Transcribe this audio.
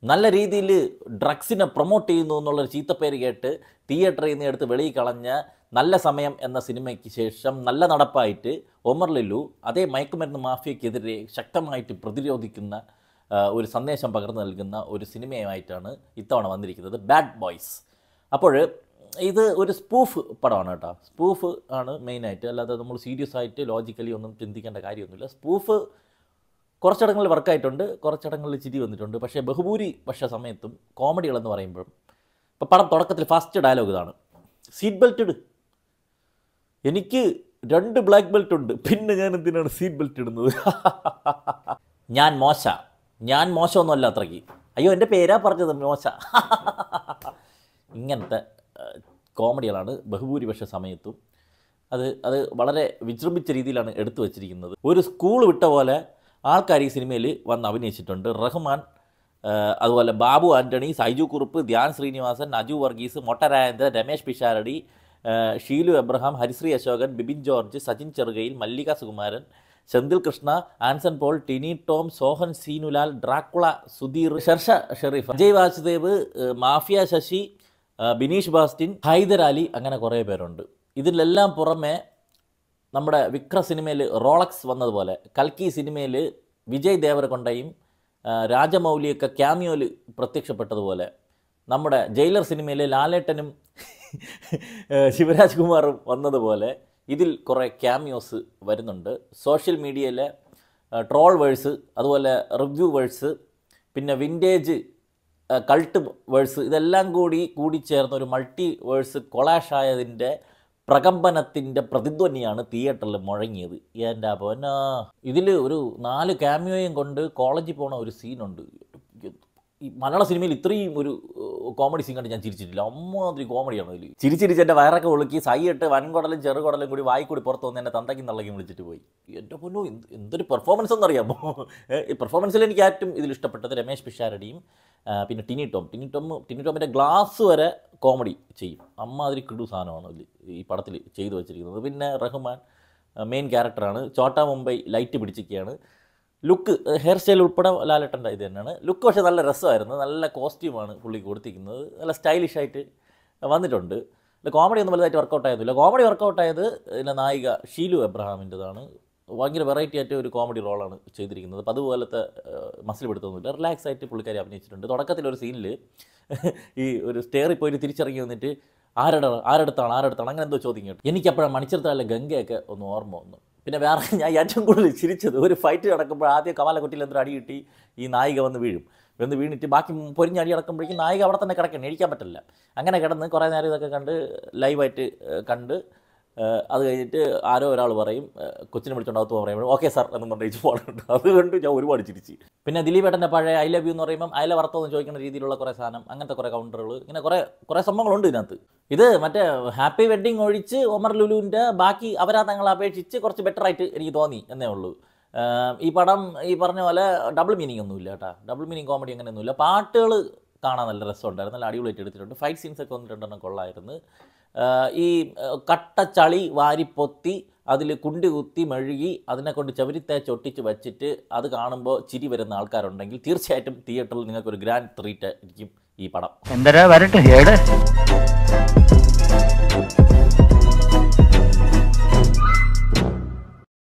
നല്ല രീതിയിൽ ഡ്രഗ്സിനെ പ്രൊമോട്ട് ചെയ്യുന്നു എന്നുള്ളൊരു ചീത്തപ്പേര് കേട്ട് തിയേറ്ററിൽ നിന്ന് എടുത്ത് വെളിയിൽ കളഞ്ഞ നല്ല സമയം എന്ന സിനിമയ്ക്ക് ശേഷം നല്ല നടപ്പായിട്ട് ഒമർ ലുലു അതേ മയക്കുമരുന്ന് മാഫിയക്കെതിരെ ശക്തമായിട്ട് പ്രതിരോധിക്കുന്ന ഒരു സന്ദേശം പകർന്നു നൽകുന്ന ഒരു സിനിമയുമായിട്ടാണ് ഇത്തവണ വന്നിരിക്കുന്നത് ബാഡ് ബോയ്സ്. അപ്പോൾ ഇത് ഒരു സ്പൂഫ് പടമാണ് കേട്ടോ. സ്പൂഫ് ആണ് മെയിനായിട്ട്, അല്ലാതെ നമ്മൾ സീരിയസ് ആയിട്ട് ലോജിക്കലി ഒന്നും ചിന്തിക്കേണ്ട കാര്യമൊന്നുമില്ല. സ്പൂഫ് കുറച്ചിടങ്ങളിൽ വർക്കായിട്ടുണ്ട്, കുറച്ചിടങ്ങളിൽ ചിരി വന്നിട്ടുണ്ട്. പക്ഷേ ബഹുഭൂരിപക്ഷ സമയത്തും കോമഡികളെന്ന് പറയുമ്പോഴും ഇപ്പോൾ പടം തുടക്കത്തിൽ ഫസ്റ്റ് ഡയലോഗ് ഇതാണ്: സീറ്റ് ബെൽറ്റ് ഇട്. എനിക്ക് 2 ബ്ലാക്ക് ബെൽറ്റ് ഉണ്ട്, പിന്നെ ഞാൻ എന്തിനാണ് സീറ്റ് ബെൽറ്റ് ഇടുന്നത്? ഞാൻ മോശമൊന്നുമല്ല അത്രയ്ക്ക്. അയ്യോ എൻ്റെ പേരാ പറഞ്ഞത് മോശ. ഇങ്ങനത്തെ കോമഡികളാണ് ബഹുഭൂരിപക്ഷ സമയത്തും. അത് വളരെ വിജൃംഭിച്ച രീതിയിലാണ് എടുത്തു വച്ചിരിക്കുന്നത്. ഒരു സ്കൂൾ വിട്ട പോലെ ആൾക്കാർ ഈ സിനിമയിൽ വന്ന് അഭിനയിച്ചിട്ടുണ്ട്. റഹ്മാൻ, അതുപോലെ ബാബു ആൻ്റണി, സൈജു കുറുപ്പ്, ധ്യാൻ ശ്രീനിവാസൻ, അജു വർഗീസ്, മൊട്ടരാജേന്ദ്രൻ, രമേശ് പിഷാരടി, ഷീലു എബ്രഹാം, ഹരിശ്രീ അശോകൻ, ബിബിൻ ജോർജ്, സച്ചിൻ ചെറുകയിൽ, മല്ലിക സുകുമാരൻ, സെന്തിൽ കൃഷ്ണ, ആൻസൺ പോൾ, ടിനി ടോം, സോഹൻ സീനുലാൽ, ഡ്രാക്കുള സുധീർ, ഷർഷ ഷെറീഫ്, അജയ് വാസുദേവ്, മാഫിയ ശശി, ബിനീഷ് ബാസ്റ്റിൻ, ഹൈദർ അലി, അങ്ങനെ കുറേ പേരുണ്ട്. ഇതിലെല്ലാം പുറമെ നമ്മുടെ വിക്ര സിനിമയിൽ റോളക്സ് വന്നതുപോലെ കൽക്കി സിനിമയിൽ വിജയ് ദേവരകൊണ്ടയും രാജമൗലിയൊക്കെ ക്യാമിയോയിൽ പ്രത്യക്ഷപ്പെട്ടതുപോലെ നമ്മുടെ ജയിലർ സിനിമയിൽ ലാലേട്ടനും ശിവരാജ് കുമാറും വന്നതുപോലെ ഇതിൽ കുറേ ക്യാമിയോസ് വരുന്നുണ്ട്. സോഷ്യൽ മീഡിയയിലെ ട്രോൾ വേഴ്സ്, അതുപോലെ റിവ്യൂ വേഴ്സ്, പിന്നെ വിൻറ്റേജ് കൾട്ട് വേഴ്സ്, ഇതെല്ലാം കൂടിച്ചേർന്ന ഒരു മൾട്ടി വേഴ്സ് കൊളാഷായതിൻ്റെ പ്രകമ്പനത്തിൻ്റെ പ്രതിധ്വനിയാണ് തിയേറ്ററിൽ മുഴങ്ങിയത്. എൻ്റെ പൊന്നാ, ഇതിൽ ഒരു 4 ക്യാമിയോയും കൊണ്ട് കോളേജിൽ പോണ ഒരു സീനുണ്ട്. ഈ മലയാള സിനിമയിൽ ഇത്രയും ഒരു കോമഡി സീൻ കണ്ട് ഞാൻ ചിരിച്ചിട്ടില്ല. അമ്മാതിരി കോമഡിയാണ് അതിൽ. ചിരിച്ചിരിച്ച് എൻ്റെ വയറൊക്കെ ഒളുക്കി സൈയിട്ട് വൻകുടലും ചെറുകുടലും കൂടി വായിക്കൂടി പുറത്ത് വന്ന് എന്നെ തന്തയ്ക്കും തള്ളയ്ക്കും വിളിച്ചിട്ട് പോയി. എൻ്റെ പൊന്നോ, എന്തൊരു പെർഫോമൻസ് എന്നറിയാമോ. ഈ പെർഫോമൻസിൽ എനിക്ക് ഏറ്റവും ഇതിൽ ഇഷ്ടപ്പെട്ടത് രമേശ് പിഷാരടിയും പിന്നെ ടിനി ടോമിൻ്റെ ഗ്ലാസ് വരെ കോമഡി ചെയ്യും. അമ്മാതിരി കിടു സാധനമാണ് അതിൽ ഈ പടത്തിൽ ചെയ്തു വെച്ചിരിക്കുന്നത്. പിന്നെ റഹ്മാൻ മെയിൻ ക്യാരക്ടറാണ്. ചോട്ടാ മുംബൈ ലൈറ്റ് പിടിച്ചിരിക്കുകയാണ്. ലുക്ക്, ഹെയർ സ്റ്റൈൽ ഉൾപ്പെടെ ലാലേട്ടൻ്റെ ഇത് തന്നെയാണ്. ലുക്ക് പക്ഷേ നല്ല രസമായിരുന്നു. നല്ല കോസ്റ്റ്യൂമാണ് പുള്ളി കൊടുത്തിരിക്കുന്നത്. നല്ല സ്റ്റൈലിഷായിട്ട് വന്നിട്ടുണ്ട്. കോമഡി ഒന്നും വലുതായിട്ട് വർക്കൗട്ട് ആയതില്ല. കോമഡി വർക്കൗട്ട് ആയത് പിന്നെ നായിക ഷീലു എബ്രഹാമിൻ്റെതാണ്. ഭയങ്കര വെറൈറ്റി ആയിട്ട് ഒരു കോമഡി റോളാണ് ചെയ്തിരിക്കുന്നത്. അപ്പോൾ അതുപോലത്തെ മസിൽ പിടുത്തൊന്നുമില്ല. റിലാക്സ് ആയിട്ട് പുള്ളിക്കാരി അഭിനയിച്ചിട്ടുണ്ട്. തുടക്കത്തിലൊരു സീനിൽ ഈ ഒരു സ്റ്റെയറിൽ പോയിട്ട് തിരിച്ചിറങ്ങി വന്നിട്ട് ആരെടുത്താണ് അങ്ങനെ എന്തോ ചോദ്യം കേട്ടു. എനിക്കപ്പോഴാണ് മണിച്ചിത്രത്താഴിലെ ഗംഗയൊക്കെ ഒന്ന് ഓർമ്മ വന്നു. പിന്നെ വേറെ ഞാൻ ഏറ്റവും കൂടുതൽ ചിരിച്ചത്, ഒരു ഫൈറ്റ് നടക്കുമ്പോൾ ആദ്യം കവാലക്കുറ്റിയിൽ എന്തൊരു അടി കിട്ടി ഈ നായിക വന്ന് വീണിട്ട് ബാക്കി പൊരിഞ്ഞ അടി നടക്കുമ്പോഴേക്കും നായിക അവിടെ തന്നെ കിടക്കണം, എണീക്കാൻ പറ്റില്ല. അങ്ങനെ കിടന്ന് കുറേ നേരം ഇതൊക്കെ കണ്ട് ലൈവായിട്ട് കണ്ട് അത് കഴിഞ്ഞിട്ട് ആരോ ഒരാൾ പറയും, കൊച്ചിനെ വിളിച്ചുണ്ടാകത്ത് പറയുമ്പോൾ ഓക്കെ സാർ എന്ന് പറഞ്ഞിട്ട് പോകണുണ്ട്. അതുകൊണ്ട് ഞാൻ ഒരുപാട് ചിരിച്ച്. പിന്നെ ദിലീപേട്ടൻ്റെ പഴയ ഐ ലവ് യു എന്ന് പറയുമ്പം അയല വറുത്തതെന്ന് ചോദിക്കുന്ന രീതിയിലുള്ള കുറേ സാധനം, അങ്ങനത്തെ കുറേ കൗണ്ടറുകൾ, ഇങ്ങനെ കുറേ സംഭവങ്ങളുണ്ട് ഇതിനകത്ത്. ഇത് മറ്റേ ഹാപ്പി വെഡ്ഡിങ് ഒഴിച്ച് ഒമർ ലുലുവിൻ്റെ ബാക്കി അപരാധങ്ങളെ അപേക്ഷിച്ച് കുറച്ച് ബെറ്ററായിട്ട് എനിക്ക് തോന്നി എന്നേ ഉള്ളൂ. ഈ പടം ഈ പറഞ്ഞ പോലെ ഡബിൾ മീനിങ് ഒന്നുമില്ല കേട്ടോ. ഡബിൾ മീനിങ് കോമഡി അങ്ങനെയൊന്നുമില്ല. പാട്ടുകൾ കാണാൻ നല്ല രസമുണ്ടായിരുന്നു. നല്ല അടിപൊളിയായിട്ട് എടുത്തിട്ടുണ്ട്. ഫൈറ്റ് സീൻസൊക്കെ 1-2 കൊള്ളായിരുന്നു. ഈ കട്ടച്ചളി വാരിപ്പൊത്തി അതിൽ കുണ്ടി കുത്തി മെഴുകി അതിനെ കൊണ്ട് ചവരിത്തേച്ച് ഒട്ടിച്ച് വെച്ചിട്ട് അത് കാണുമ്പോൾ ചിരി വരുന്ന ആൾക്കാരുണ്ടെങ്കിൽ തീർച്ചയായിട്ടും തിയേറ്ററിൽ നിങ്ങൾക്കൊരു ഗ്രാൻഡ് ട്രീറ്റ് ആയിരിക്കും ഈ പടം. എന്തരാ വരട്ടെ.